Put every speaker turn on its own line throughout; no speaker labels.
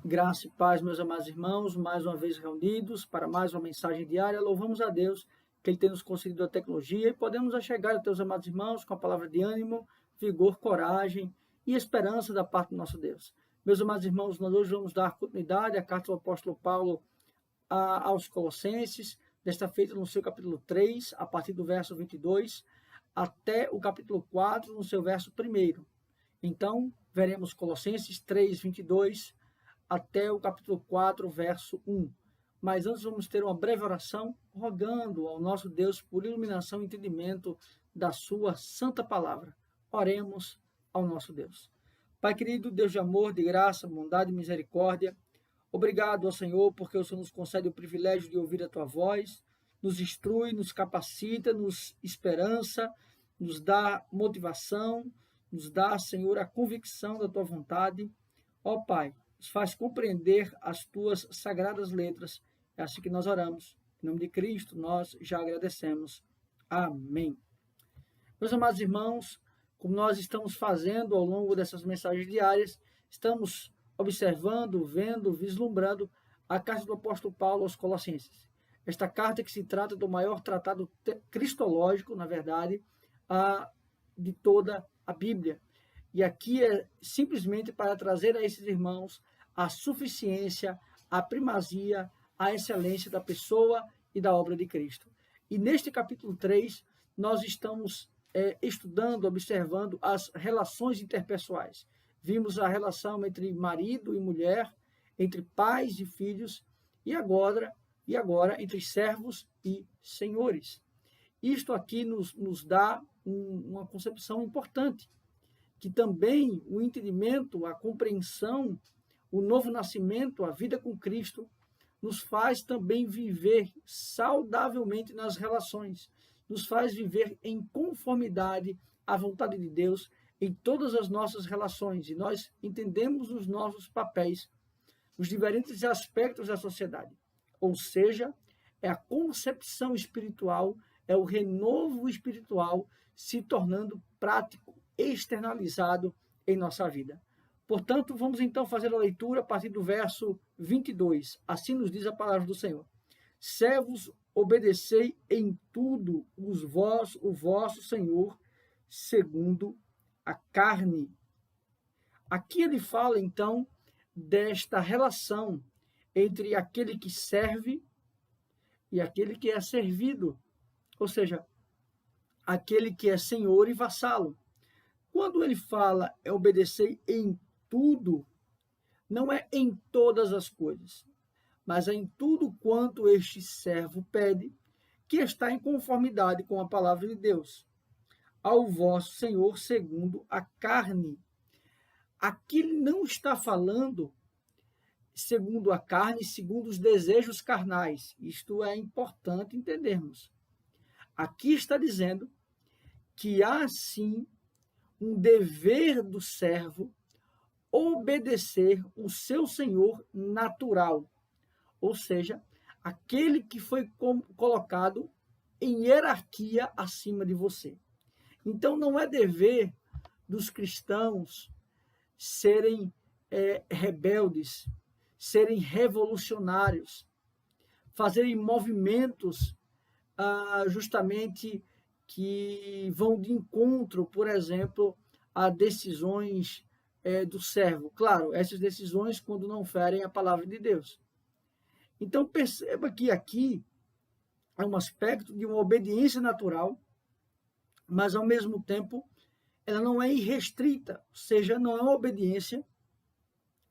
Graça e paz, meus amados irmãos, mais uma vez reunidos para mais uma mensagem diária. Louvamos a Deus que Ele tem nos concedido a tecnologia e podemos chegar a teus amados irmãos com a palavra de ânimo, vigor, coragem e esperança da parte do nosso Deus. Meus amados irmãos, nós hoje vamos dar continuidade à carta do apóstolo Paulo aos Colossenses, desta feita no seu capítulo 3, a partir do verso 22, até o capítulo 4, no seu verso 1. Então, veremos Colossenses 3, 22, até o capítulo 4, verso 1. Mas antes vamos ter uma breve oração, rogando ao nosso Deus por iluminação e entendimento da sua santa palavra. Oremos ao nosso Deus. Pai querido, Deus de amor, de graça, bondade e misericórdia, obrigado ao Senhor, porque o Senhor nos concede o privilégio de ouvir a tua voz, nos instrui, nos capacita, nos esperança, nos dá motivação, nos dá, Senhor, a convicção da tua vontade. Ó Pai, nos faz compreender as tuas sagradas letras. É assim que nós oramos. Em nome de Cristo, nós já agradecemos. Amém. Meus amados irmãos, como nós estamos fazendo ao longo dessas mensagens diárias, estamos observando, vendo, vislumbrando a carta do apóstolo Paulo aos Colossenses. Esta carta que se trata do maior tratado cristológico, na verdade, de toda a Bíblia. E aqui é simplesmente para trazer a esses irmãos a suficiência, a primazia, a excelência da pessoa e da obra de Cristo. E neste capítulo 3, nós estamos estudando, observando as relações interpessoais. Vimos a relação entre marido e mulher, entre pais e filhos, e agora entre servos e senhores. Isto aqui nos dá uma concepção importante, que também o entendimento, a compreensão, o novo nascimento, a vida com Cristo, nos faz também viver saudavelmente nas relações, nos faz viver em conformidade à vontade de Deus em todas as nossas relações, e nós entendemos os nossos papéis, os diferentes aspectos da sociedade. Ou seja, é a concepção espiritual, é o renovo espiritual se tornando prático, externalizado em nossa vida. Portanto, vamos então fazer a leitura a partir do verso 22. Assim nos diz a palavra do Senhor. Servos, obedecei em tudo o vosso Senhor, segundo a carne. Aqui ele fala, então, desta relação entre aquele que serve e aquele que é servido. Ou seja, aquele que é senhor e vassalo. Quando ele fala obedecer em tudo, não é em todas as coisas, mas é em tudo quanto este servo pede, que está em conformidade com a palavra de Deus, ao vosso Senhor segundo a carne. Aqui ele não está falando segundo a carne, segundo os desejos carnais. Isto é importante entendermos. Aqui está dizendo que há sim um dever do servo obedecer o seu senhor natural, ou seja, aquele que foi colocado em hierarquia acima de você. Então, não é dever dos cristãos serem rebeldes, serem revolucionários, fazerem movimentos justamente que vão de encontro, por exemplo, a decisões do servo. Claro, essas decisões quando não ferem a palavra de Deus. Então, perceba que aqui é um aspecto de uma obediência natural, mas, ao mesmo tempo, ela não é irrestrita, ou seja, não é uma obediência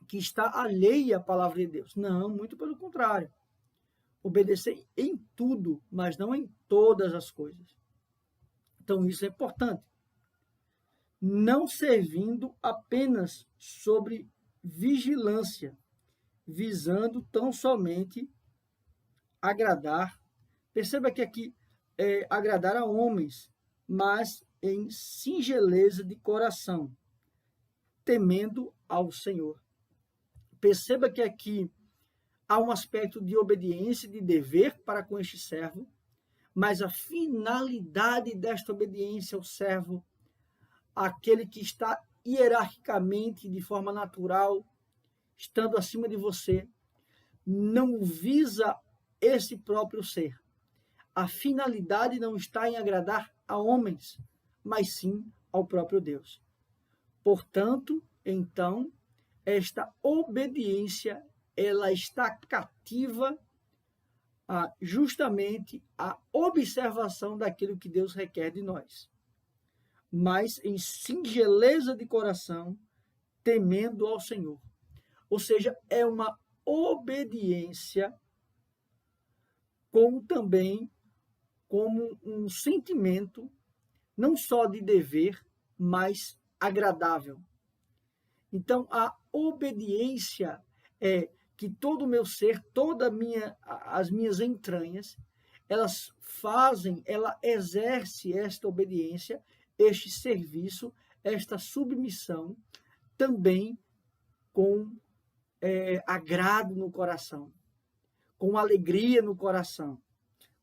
que está alheia à palavra de Deus. Não, muito pelo contrário. Obedecer em tudo, mas não em todas as coisas. Então, isso é importante. Não servindo apenas sobre vigilância, visando tão somente agradar. Perceba que aqui é agradar a homens, mas em singeleza de coração, temendo ao Senhor. Perceba que aqui há um aspecto de obediência, de dever para com este servo, mas a finalidade desta obediência ao servo, aquele que está hierarquicamente, de forma natural, estando acima de você, não visa esse próprio ser. A finalidade não está em agradar a homens, mas sim ao próprio Deus. Portanto, então, esta obediência, ela está cativa justamente à observação daquilo que Deus requer de nós, mas em singeleza de coração, temendo ao Senhor. Ou seja, é uma obediência como um sentimento não só de dever, mas agradável. Então, a obediência é que todo o meu ser, as minhas entranhas, ela exerce esta obediência, este serviço, esta submissão, também com agrado no coração, com alegria no coração,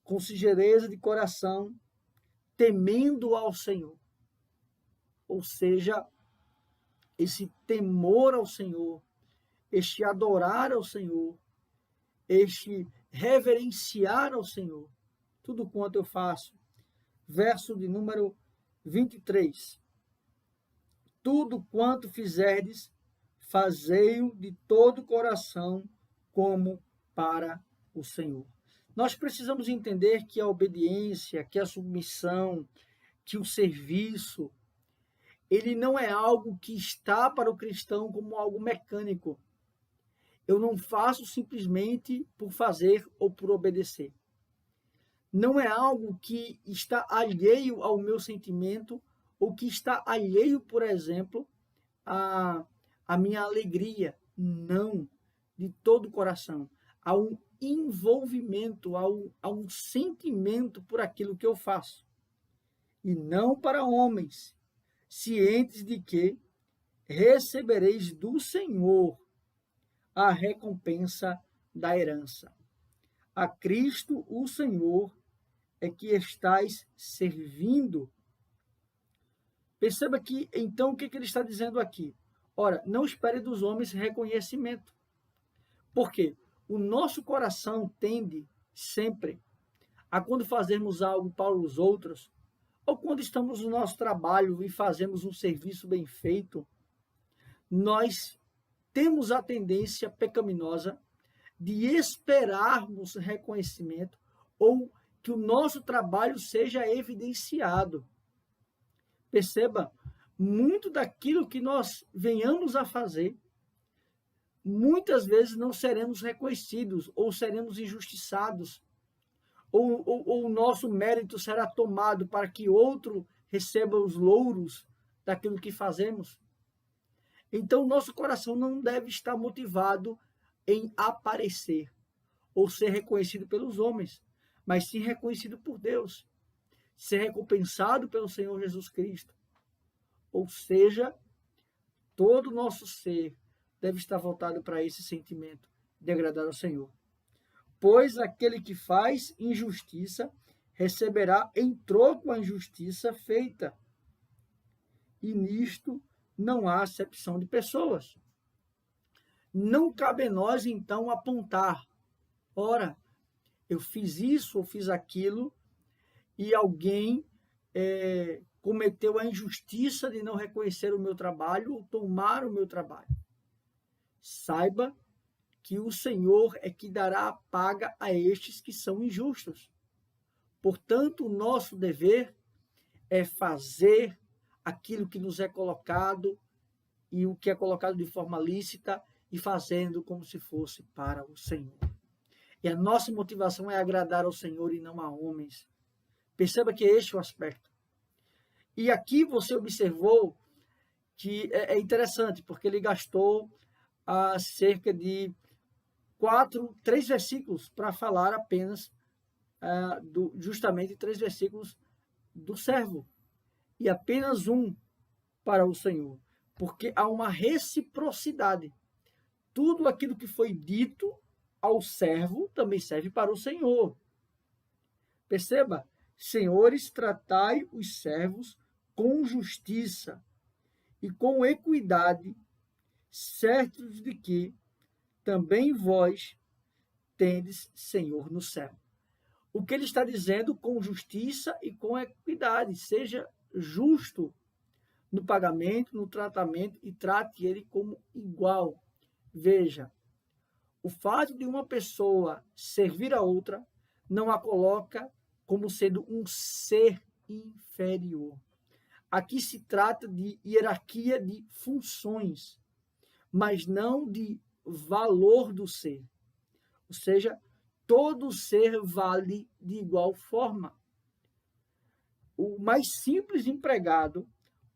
com singeleza de coração, temendo ao Senhor. Ou seja, esse temor ao Senhor, este adorar ao Senhor, este reverenciar ao Senhor, tudo quanto eu faço. Verso de número 23. Tudo quanto fizerdes, fazei-o de todo o coração, como para o Senhor. Nós precisamos entender que a obediência, que a submissão, que o serviço, ele não é algo que está para o cristão como algo mecânico. Eu não faço simplesmente por fazer ou por obedecer. Não é algo que está alheio ao meu sentimento ou que está alheio, por exemplo, à minha alegria. Não, de todo o coração. Há um envolvimento, há um sentimento por aquilo que eu faço. E não para homens, cientes de que recebereis do Senhor a recompensa da herança. A Cristo, o Senhor, é que estais servindo. Perceba que, então, o que ele está dizendo aqui? Ora, não espere dos homens reconhecimento. Por quê? O nosso coração tende sempre a, quando fazemos algo para os outros, ou quando estamos no nosso trabalho e fazemos um serviço bem feito, nós temos a tendência pecaminosa de esperarmos reconhecimento ou que o nosso trabalho seja evidenciado. Perceba, muito daquilo que nós venhamos a fazer, muitas vezes não seremos reconhecidos ou seremos injustiçados, ou o nosso mérito será tomado para que outro receba os louros daquilo que fazemos. Então, o nosso coração não deve estar motivado em aparecer ou ser reconhecido pelos homens, mas sim reconhecido por Deus, ser recompensado pelo Senhor Jesus Cristo. Ou seja, todo o nosso ser deve estar voltado para esse sentimento de agradar ao Senhor. Pois aquele que faz injustiça receberá em troco a injustiça feita. E nisto não há acepção de pessoas. Não cabe a nós, então, apontar. Ora, eu fiz isso ou fiz aquilo e alguém cometeu a injustiça de não reconhecer o meu trabalho ou tomar o meu trabalho. Saiba que o Senhor é que dará a paga a estes que são injustos. Portanto, o nosso dever é fazer aquilo que nos é colocado e o que é colocado de forma lícita e fazendo como se fosse para o Senhor. E a nossa motivação é agradar ao Senhor e não a homens. Perceba que este é o aspecto. E aqui você observou que é interessante, porque ele gastou cerca de 3 versículos para falar apenas justamente 3 versículos do servo e apenas um para o Senhor, porque há uma reciprocidade. Tudo aquilo que foi dito ao servo também serve para o Senhor. Perceba, senhores, tratai os servos com justiça e com equidade, certos de que também vós tendes Senhor no céu. O que ele está dizendo com justiça e com equidade, seja justo no pagamento, no tratamento e trate ele como igual. Veja, o fato de uma pessoa servir a outra não a coloca como sendo um ser inferior. Aqui se trata de hierarquia de funções, mas não de valor do ser. Ou seja, todo ser vale de igual forma. O mais simples empregado,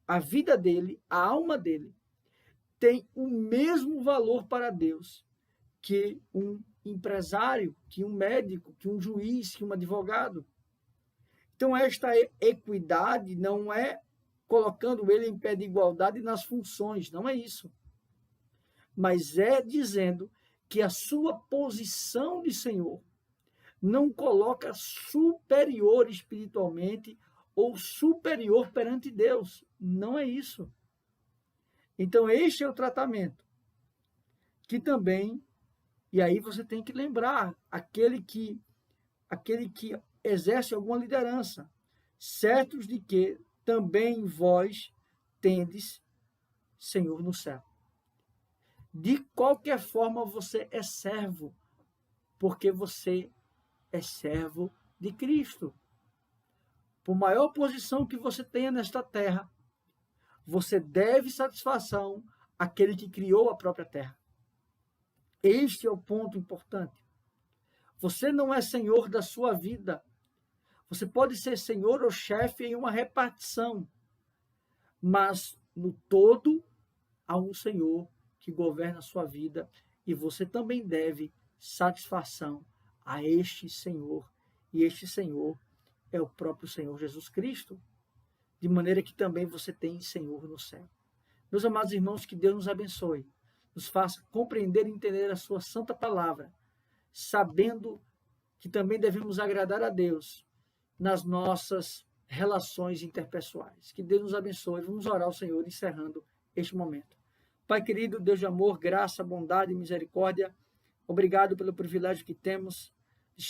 a vida dele, a alma dele, tem o mesmo valor para Deus que um empresário, que um médico, que um juiz, que um advogado. Então, esta equidade não é colocando ele em pé de igualdade nas funções, não é isso. Mas é dizendo que a sua posição de Senhor não coloca superior espiritualmente ou superior perante Deus. Não é isso. Então, este é o tratamento que também, e aí você tem que lembrar, aquele que exerce alguma liderança, certos de que também vós tendes Senhor no céu. De qualquer forma, você é servo, porque você é servo de Cristo. Por maior posição que você tenha nesta terra, você deve satisfação àquele que criou a própria terra. Este é o ponto importante. Você não é senhor da sua vida. Você pode ser senhor ou chefe em uma repartição, mas no todo há um Senhor que governa a sua vida e você também deve satisfação a este Senhor. E este Senhor é o próprio Senhor Jesus Cristo, de maneira que também você tem Senhor no céu. Meus amados irmãos, que Deus nos abençoe, nos faça compreender e entender a sua santa palavra, sabendo que também devemos agradar a Deus nas nossas relações interpessoais. Que Deus nos abençoe. Vamos orar ao Senhor, encerrando este momento. Pai querido, Deus de amor, graça, bondade e misericórdia, obrigado pelo privilégio que temos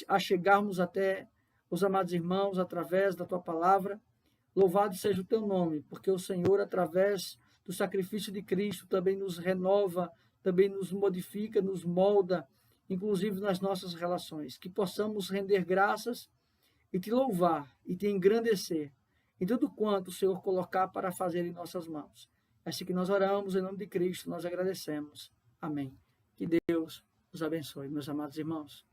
a chegarmos até os amados irmãos através da Tua palavra. Louvado seja o Teu nome, porque o Senhor, através do sacrifício de Cristo, também nos renova, também nos modifica, nos molda, inclusive nas nossas relações. Que possamos render graças e Te louvar e Te engrandecer em tudo quanto o Senhor colocar para fazer em nossas mãos. É assim que nós oramos, em nome de Cristo, nós agradecemos. Amém. Que Deus os abençoe, meus amados irmãos.